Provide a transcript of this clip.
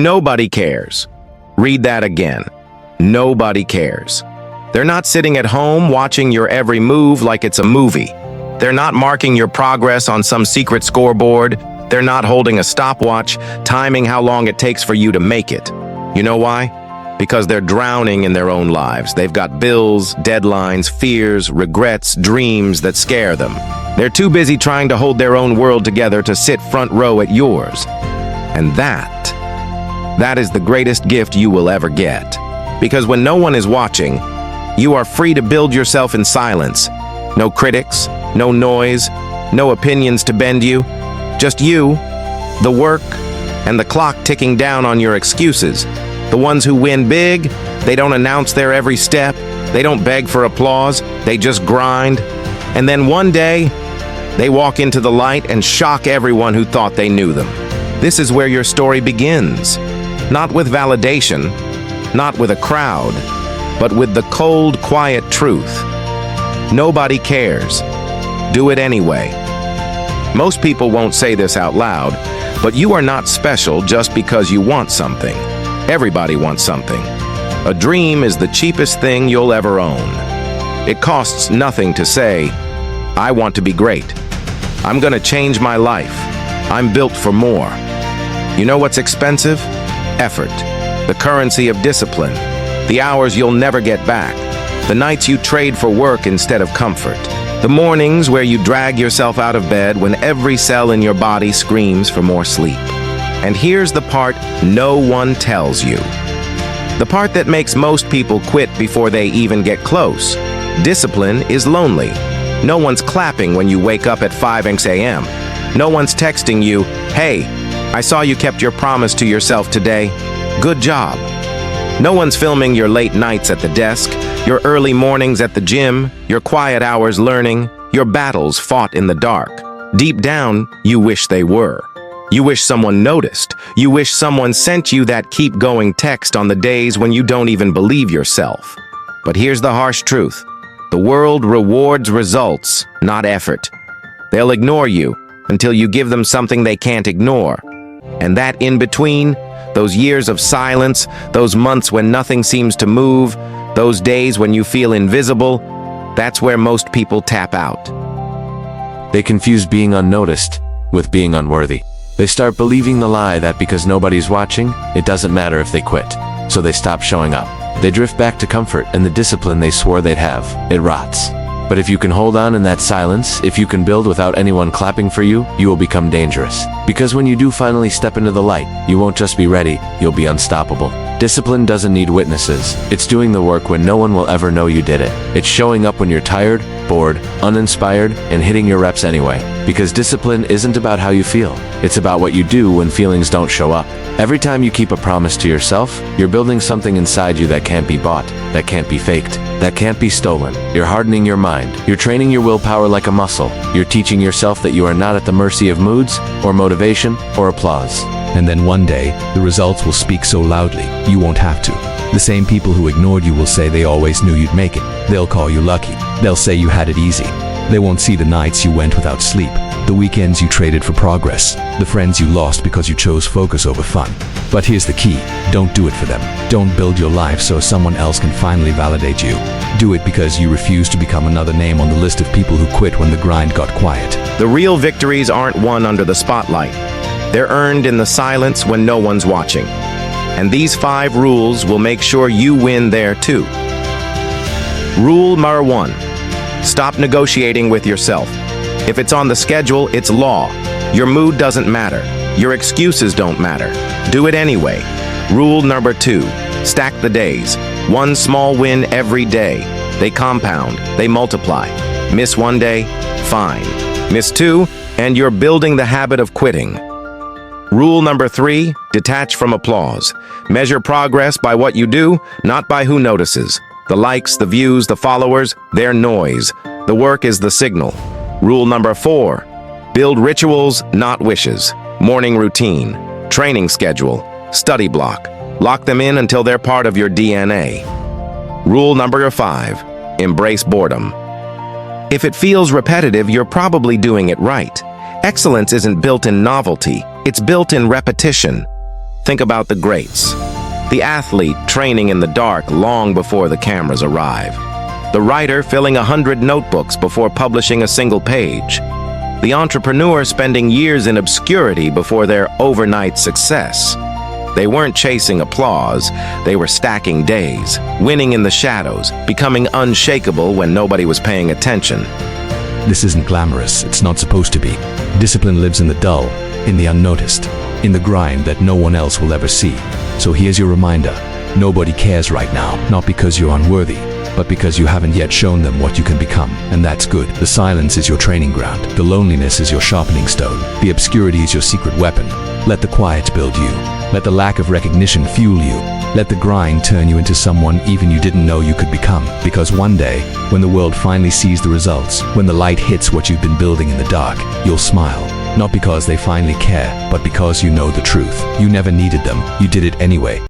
Nobody cares. Read that again. Nobody cares. They're not sitting at home watching your every move like it's a movie. They're not marking your progress on some secret scoreboard. They're not holding a stopwatch, timing how long it takes for you to make it. You know why? Because they're drowning in their own lives. They've got bills, deadlines, fears, regrets, dreams that scare them. They're too busy trying to hold their own world together to sit front row at yours. And that is the greatest gift you will ever get. Because when no one is watching, you are free to build yourself in silence. No critics, no noise, no opinions to bend you. Just you, the work, and the clock ticking down on your excuses. The ones who win big, they don't announce their every step. They don't beg for applause. They just grind. And then one day, they walk into the light and shock everyone who thought they knew them. This is where your story begins. Not with validation, not with a crowd, but with the cold, quiet truth. Nobody cares. Do it anyway. Most people won't say this out loud, but you are not special just because you want something. Everybody wants something. A dream is the cheapest thing you'll ever own. It costs nothing to say, I want to be great. I'm gonna change my life. I'm built for more. You know what's expensive? Effort. The currency of discipline. The hours you'll never get back. The nights you trade for work instead of comfort. The mornings where you drag yourself out of bed when every cell in your body screams for more sleep. And here's the part no one tells you. The part that makes most people quit before they even get close. Discipline is lonely. No one's clapping when you wake up at 5 a.m. No one's texting you, hey, I saw you kept your promise to yourself today. Good job. No one's filming your late nights at the desk, your early mornings at the gym, your quiet hours learning, your battles fought in the dark. Deep down, you wish they were. You wish someone noticed. You wish someone sent you that keep going text on the days when you don't even believe yourself. But here's the harsh truth. The world rewards results, not effort. They'll ignore you until you give them something they can't ignore. And that in between, those years of silence, those months when nothing seems to move, those days when you feel invisible, that's where most people tap out. They confuse being unnoticed with being unworthy. They start believing the lie that because nobody's watching, it doesn't matter if they quit. So they stop showing up. They drift back to comfort and the discipline they swore they'd have. It rots. But if you can hold on in that silence, if you can build without anyone clapping for you, you will become dangerous. Because when you do finally step into the light, you won't just be ready, you'll be unstoppable. Discipline doesn't need witnesses. It's doing the work when no one will ever know you did it. It's showing up when you're tired, bored, uninspired, and hitting your reps anyway. Because discipline isn't about how you feel. It's about what you do when feelings don't show up. Every time you keep a promise to yourself, you're building something inside you that can't be bought, that can't be faked, that can't be stolen. You're hardening your mind. You're training your willpower like a muscle. You're teaching yourself that you are not at the mercy of moods, or motivation, or applause. And then one day, the results will speak so loudly, you won't have to. The same people who ignored you will say they always knew you'd make it. They'll call you lucky. They'll say you had it easy. They won't see the nights you went without sleep, the weekends you traded for progress, the friends you lost because you chose focus over fun. But here's the key, don't do it for them. Don't build your life so someone else can finally validate you. Do it because you refuse to become another name on the list of people who quit when the grind got quiet. The real victories aren't won under the spotlight. They're earned in the silence when no one's watching. And these 5 rules will make sure you win there too. Rule number 1. Stop negotiating with yourself. If it's on the schedule, it's law. Your mood doesn't matter. Your excuses don't matter. Do it anyway. Rule number 2. Stack the days. One small win every day. They compound. They multiply. Miss one day? Fine. Miss 2, and you're building the habit of quitting. Rule number 3, detach from applause. Measure progress by what you do, not by who notices. The likes, the views, the followers, they're noise. The work is the signal. Rule number 4, build rituals, not wishes. Morning routine, training schedule, study block. Lock them in until they're part of your DNA. Rule number 5, embrace boredom. If it feels repetitive, you're probably doing it right. Excellence isn't built in novelty, it's built in repetition. Think about the greats. The athlete training in the dark long before the cameras arrive. The writer filling 100 notebooks before publishing a single page. The entrepreneur spending years in obscurity before their overnight success. They weren't chasing applause, they were stacking days, winning in the shadows, becoming unshakable when nobody was paying attention. This isn't glamorous, it's not supposed to be. Discipline lives in the dull, in the unnoticed, in the grind that no one else will ever see. So here's your reminder. Nobody cares right now, not because you're unworthy, but because you haven't yet shown them what you can become. And that's good. The silence is your training ground. The loneliness is your sharpening stone. The obscurity is your secret weapon. Let the quiet build you. Let the lack of recognition fuel you. Let the grind turn you into someone even you didn't know you could become. Because one day, when the world finally sees the results, when the light hits what you've been building in the dark, you'll smile. Not because they finally care, but because you know the truth. You never needed them. You did it anyway.